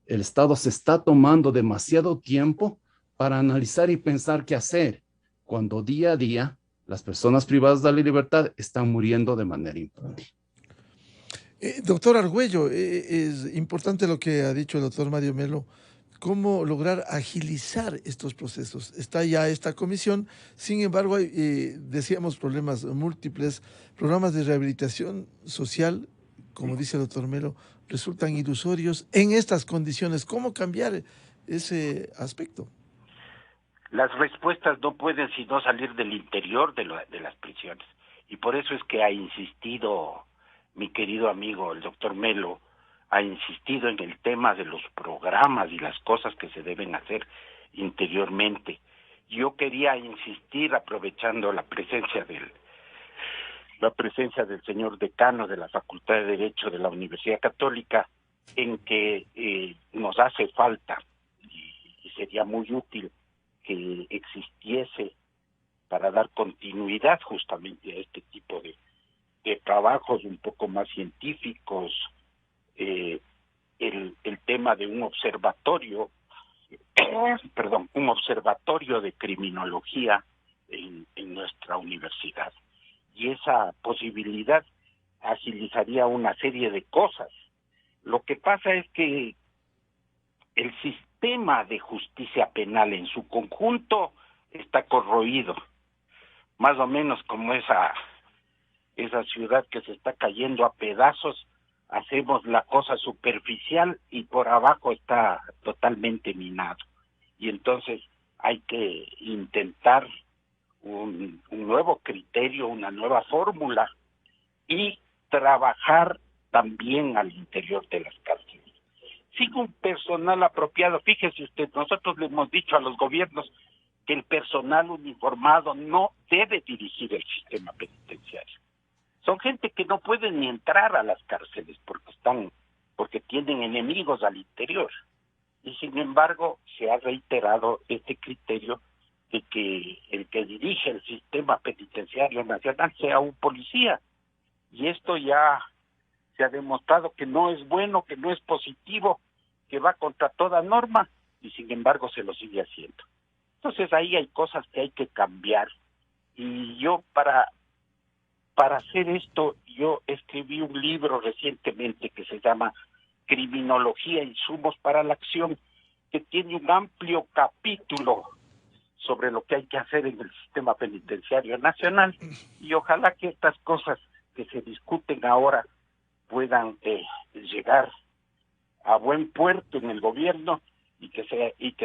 El Estado se está tomando demasiado tiempo para analizar y pensar qué hacer, cuando día a día las personas privadas de la libertad están muriendo de manera impune. Doctor Argüello, es importante lo que ha dicho el doctor Mario Melo. ¿Cómo lograr agilizar estos procesos? Está ya esta comisión, sin embargo, hay, decíamos, problemas múltiples, programas de rehabilitación social, como dice el doctor Melo, resultan ilusorios en estas condiciones. ¿Cómo cambiar ese aspecto? Las respuestas no pueden sino salir del interior de las prisiones. Y por eso es que ha insistido mi querido amigo, el doctor Melo, ha insistido en el tema de los programas y las cosas que se deben hacer interiormente. Yo quería insistir, aprovechando la presencia del señor decano de la Facultad de Derecho de la Universidad Católica, en que nos hace falta y sería muy útil que existiese para dar continuidad justamente a este tipo de trabajos un poco más científicos, el tema de un observatorio de criminología en nuestra universidad. y esa posibilidad agilizaría una serie de cosas. Lo que pasa es que el sistema de justicia penal en su conjunto está corroído, más o menos como esa ciudad que se está cayendo a pedazos. Hacemos la cosa superficial y por abajo está totalmente minado. Y entonces hay que intentar un nuevo criterio, una nueva fórmula y trabajar también al interior de las cárceles. Sin un personal apropiado, fíjese usted, nosotros le hemos dicho a los gobiernos que el personal uniformado no debe dirigir el sistema penitenciario. Son gente que no puede ni entrar a las cárceles porque tienen enemigos al interior. Y sin embargo, se ha reiterado este criterio de que el que dirige el sistema penitenciario nacional sea un policía. Y esto ya se ha demostrado que no es bueno, que no es positivo, que va contra toda norma, y sin embargo se lo sigue haciendo. Entonces ahí hay cosas que hay que cambiar. Y yo para hacer esto, yo escribí un libro recientemente que se llama Criminología, Insumos para la Acción, que tiene un amplio capítulo sobre lo que hay que hacer en el sistema penitenciario nacional, y ojalá que estas cosas que se discuten ahora puedan llegar a buen puerto en el gobierno y que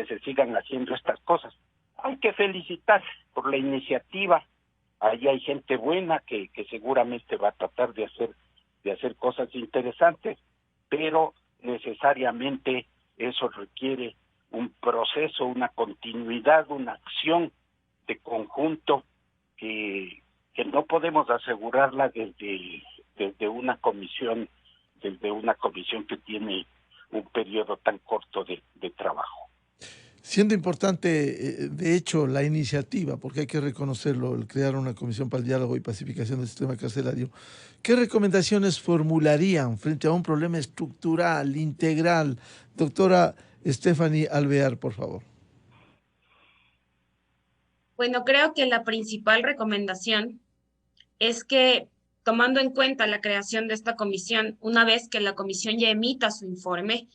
se sigan haciendo estas cosas. Hay que felicitar por la iniciativa. Ahí hay gente buena que seguramente va a tratar de hacer cosas interesantes, pero necesariamente eso requiere un proceso, una continuidad, una acción de conjunto que no podemos asegurarla desde una comisión que tiene un periodo tan corto de trabajo. Siendo importante, de hecho, la iniciativa, porque hay que reconocerlo, el crear una comisión para el diálogo y pacificación del sistema carcelario, ¿qué recomendaciones formularían frente a un problema estructural, integral? Doctora Stephanie Alvear, por favor. Bueno, creo que la principal recomendación es que, tomando en cuenta la creación de esta comisión, una vez que la comisión ya emita su informe,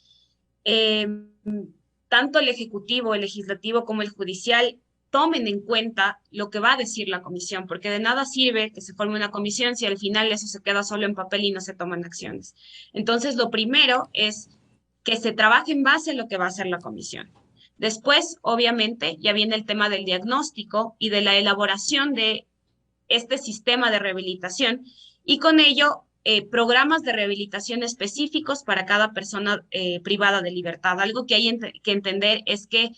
tanto el ejecutivo, el legislativo como el judicial tomen en cuenta lo que va a decir la comisión, porque de nada sirve que se forme una comisión si al final eso se queda solo en papel y no se toman acciones. Entonces, lo primero es que se trabaje en base a lo que va a hacer la comisión. Después, obviamente, ya viene el tema del diagnóstico y de la elaboración de este sistema de rehabilitación y con ello programas de rehabilitación específicos para cada persona privada de libertad. Algo que hay que entender es que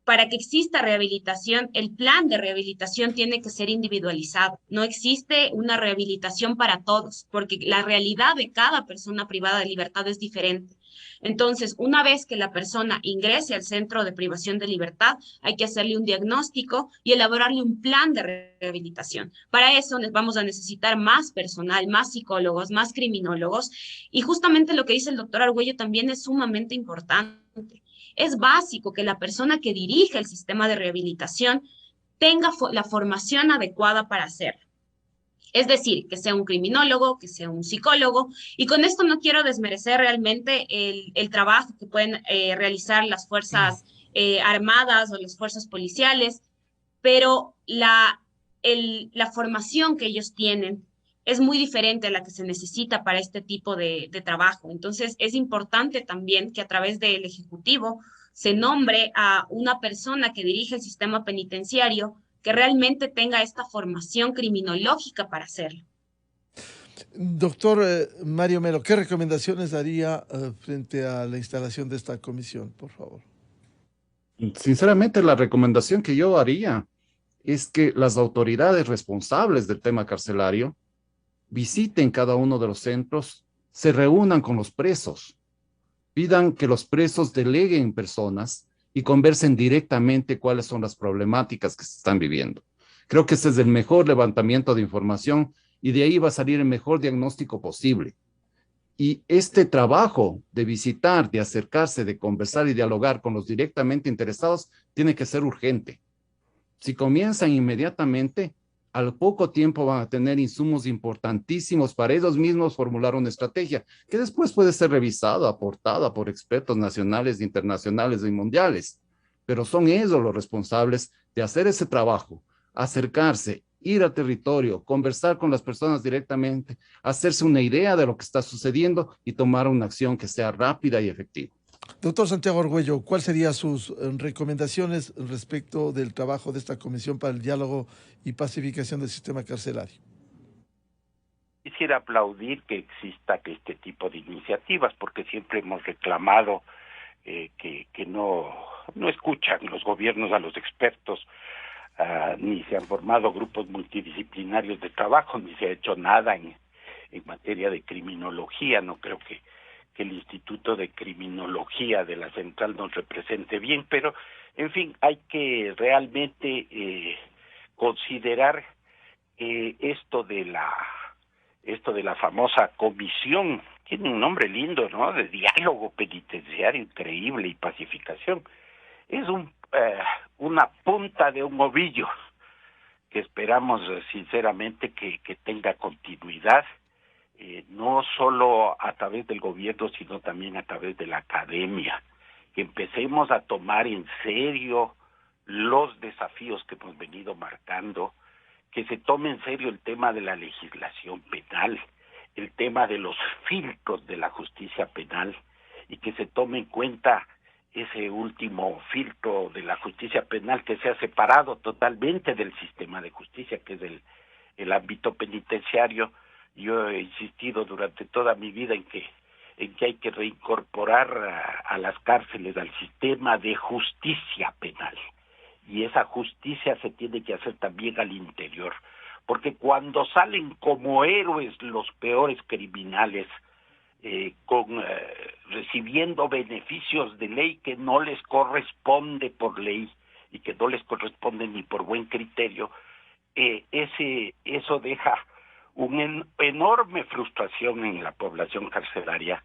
para que exista rehabilitación, el plan de rehabilitación tiene que ser individualizado. No existe una rehabilitación para todos, porque la realidad de cada persona privada de libertad es diferente. Entonces, una vez que la persona ingrese al centro de privación de libertad, hay que hacerle un diagnóstico y elaborarle un plan de rehabilitación. Para eso vamos a necesitar más personal, más psicólogos, más criminólogos. Y justamente lo que dice el doctor Argüello también es sumamente importante. Es básico que la persona que dirige el sistema de rehabilitación tenga la formación adecuada para hacerlo. Es decir, que sea un criminólogo, que sea un psicólogo, y con esto no quiero desmerecer realmente el trabajo que pueden realizar las fuerzas armadas o las fuerzas policiales, pero la formación que ellos tienen es muy diferente a la que se necesita para este tipo de trabajo. Entonces, es importante también que a través del Ejecutivo se nombre a una persona que dirige el sistema penitenciario que realmente tenga esta formación criminológica para hacerlo. Doctor Mario Melo, ¿qué recomendaciones daría frente a la instalación de esta comisión, por favor? Sinceramente, la recomendación que yo haría es que las autoridades responsables del tema carcelario visiten cada uno de los centros, se reúnan con los presos, pidan que los presos deleguen personas y conversen directamente cuáles son las problemáticas que se están viviendo. Creo que ese es el mejor levantamiento de información y de ahí va a salir el mejor diagnóstico posible. Y este trabajo de visitar, de acercarse, de conversar y dialogar con los directamente interesados tiene que ser urgente. Si comienzan inmediatamente, al poco tiempo van a tener insumos importantísimos para ellos mismos formular una estrategia que después puede ser revisada, aportada por expertos nacionales, internacionales y mundiales. Pero son ellos los responsables de hacer ese trabajo, acercarse, ir al territorio, conversar con las personas directamente, hacerse una idea de lo que está sucediendo y tomar una acción que sea rápida y efectiva. Doctor Santiago Argüello, ¿cuáles serían sus recomendaciones respecto del trabajo de esta Comisión para el Diálogo y Pacificación del Sistema Carcelario? Quisiera aplaudir que exista este tipo de iniciativas, porque siempre hemos reclamado que no escuchan los gobiernos a los expertos, ni se han formado grupos multidisciplinarios de trabajo, ni se ha hecho nada en materia de criminología. No creo que el Instituto de Criminología de la Central nos represente bien, pero en fin, hay que realmente considerar esto de la famosa comisión, tiene un nombre lindo, ¿no?, de diálogo penitenciario increíble y pacificación. Es una punta de un ovillo que esperamos sinceramente que tenga continuidad, no solo a través del gobierno, sino también a través de la academia, que empecemos a tomar en serio los desafíos que hemos venido marcando, que se tome en serio el tema de la legislación penal, el tema de los filtros de la justicia penal, y que se tome en cuenta ese último filtro de la justicia penal que se ha separado totalmente del sistema de justicia, que es el ámbito penitenciario. Yo he insistido durante toda mi vida en que hay que reincorporar a las cárceles al sistema de justicia penal, y esa justicia se tiene que hacer también al interior, porque cuando salen como héroes los peores criminales, recibiendo beneficios de ley que no les corresponde por ley y que no les corresponde ni por buen criterio, eso deja una enorme frustración en la población carcelaria,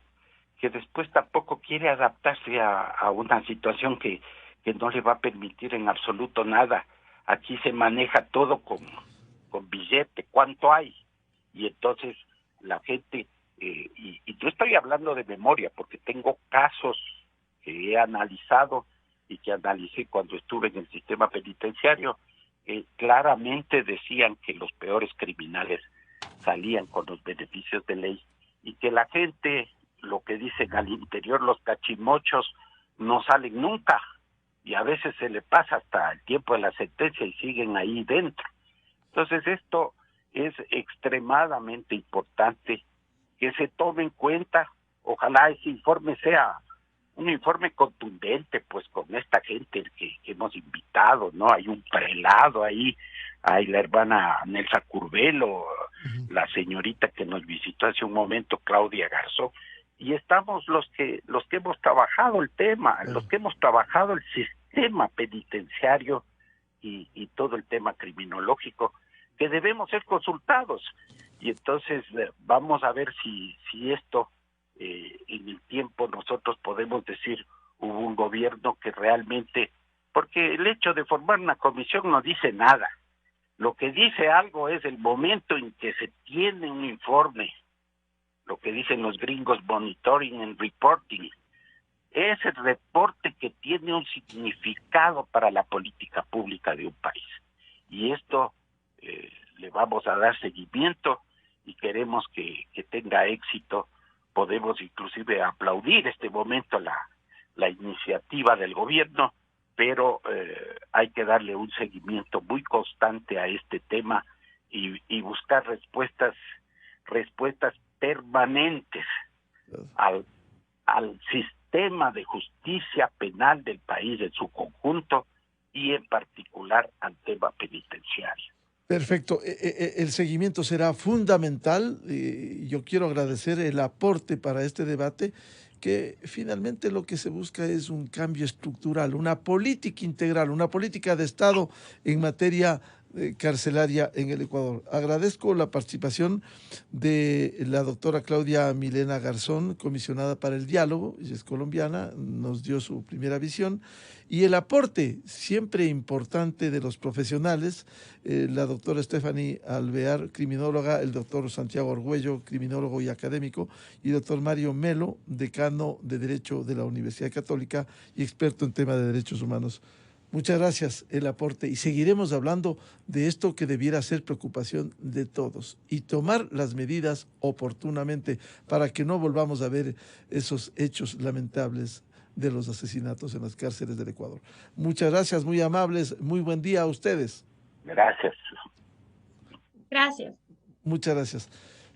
que después tampoco quiere adaptarse a una situación que no le va a permitir en absoluto nada. Aquí se maneja todo con billete, ¿cuánto hay? Y entonces la gente, y yo estoy hablando de memoria porque tengo casos que he analizado y que analicé cuando estuve en el sistema penitenciario, claramente decían que los peores criminales salían con los beneficios de ley, y que la gente, lo que dicen al interior, los cachimochos, no salen nunca, y a veces se le pasa hasta el tiempo de la sentencia y siguen ahí dentro. Entonces esto es extremadamente importante que se tome en cuenta. Ojalá ese informe sea un informe contundente, pues con esta gente que hemos invitado, ¿no? Hay un prelado ahí, hay la hermana Nelsa Curvelo, la señorita que nos visitó hace un momento, Claudia Garzón, y estamos los que hemos trabajado el tema, los que hemos trabajado el sistema penitenciario y todo el tema criminológico, que debemos ser consultados. Y entonces vamos a ver si esto en el tiempo nosotros podemos decir hubo un gobierno que realmente, porque el hecho de formar una comisión no dice nada. Lo que dice algo es el momento en que se tiene un informe, lo que dicen los gringos monitoring and reporting. Es el reporte que tiene un significado para la política pública de un país. Y esto le vamos a dar seguimiento y queremos que tenga éxito. Podemos inclusive aplaudir este momento la iniciativa del gobierno, pero hay que darle un seguimiento muy constante a este tema y buscar respuestas permanentes al sistema de justicia penal del país en su conjunto y en particular al tema penitenciario. Perfecto. El seguimiento será fundamental. Yo quiero agradecer el aporte para este debate, que finalmente lo que se busca es un cambio estructural, una política integral, una política de Estado en materia carcelaria en el Ecuador. Agradezco la participación de la doctora Claudia Milena Garzón, comisionada para el diálogo, ella es colombiana, nos dio su primera visión, y el aporte siempre importante de los profesionales, la doctora Stephanie Alvear, criminóloga, el doctor Santiago Argüello, criminólogo y académico, y doctor Mario Melo, decano de Derecho de la Universidad Católica y experto en tema de derechos humanos. Muchas gracias el aporte y seguiremos hablando de esto que debiera ser preocupación de todos y tomar las medidas oportunamente para que no volvamos a ver esos hechos lamentables de los asesinatos en las cárceles del Ecuador. Muchas gracias, muy amables, muy buen día a ustedes. Gracias. Gracias. Muchas gracias.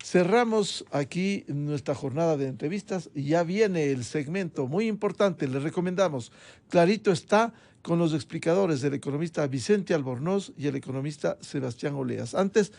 Cerramos aquí nuestra jornada de entrevistas y ya viene el segmento muy importante, les recomendamos. Clarito está con los explicadores del economista Vicente Albornoz y el economista Sebastián Oleas. Antes,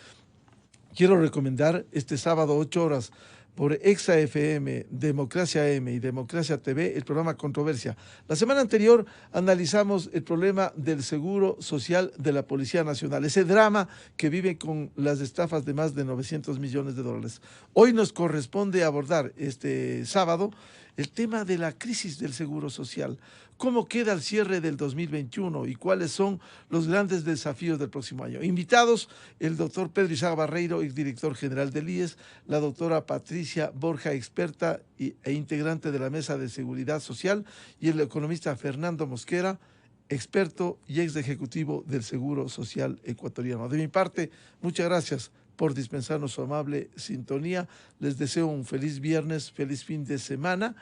quiero recomendar este sábado 8 horas por Exa FM, Democracia M y Democracia TV, el programa Controversia. La semana anterior analizamos el problema del seguro social de la Policía Nacional, ese drama que vive con las estafas de más de 900 millones de dólares. Hoy nos corresponde abordar este sábado el tema de la crisis del seguro social. ¿Cómo queda el cierre del 2021 y cuáles son los grandes desafíos del próximo año? Invitados, el doctor Pedro Isaac Barreiro, exdirector general del IES, la doctora Patricia Borja, experta e integrante de la Mesa de Seguridad Social, y el economista Fernando Mosquera, experto y ex ejecutivo del Seguro Social ecuatoriano. De mi parte, muchas gracias por dispensarnos su amable sintonía. Les deseo un feliz viernes, feliz fin de semana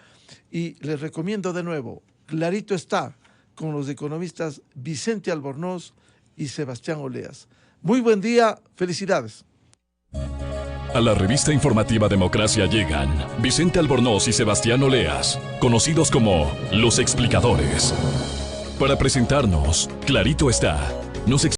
y les recomiendo de nuevo, Clarito está con los economistas Vicente Albornoz y Sebastián Oleas. Muy buen día, felicidades. A la revista informativa Democracia llegan Vicente Albornoz y Sebastián Oleas, conocidos como Los Explicadores. Para presentarnos, Clarito está. Nos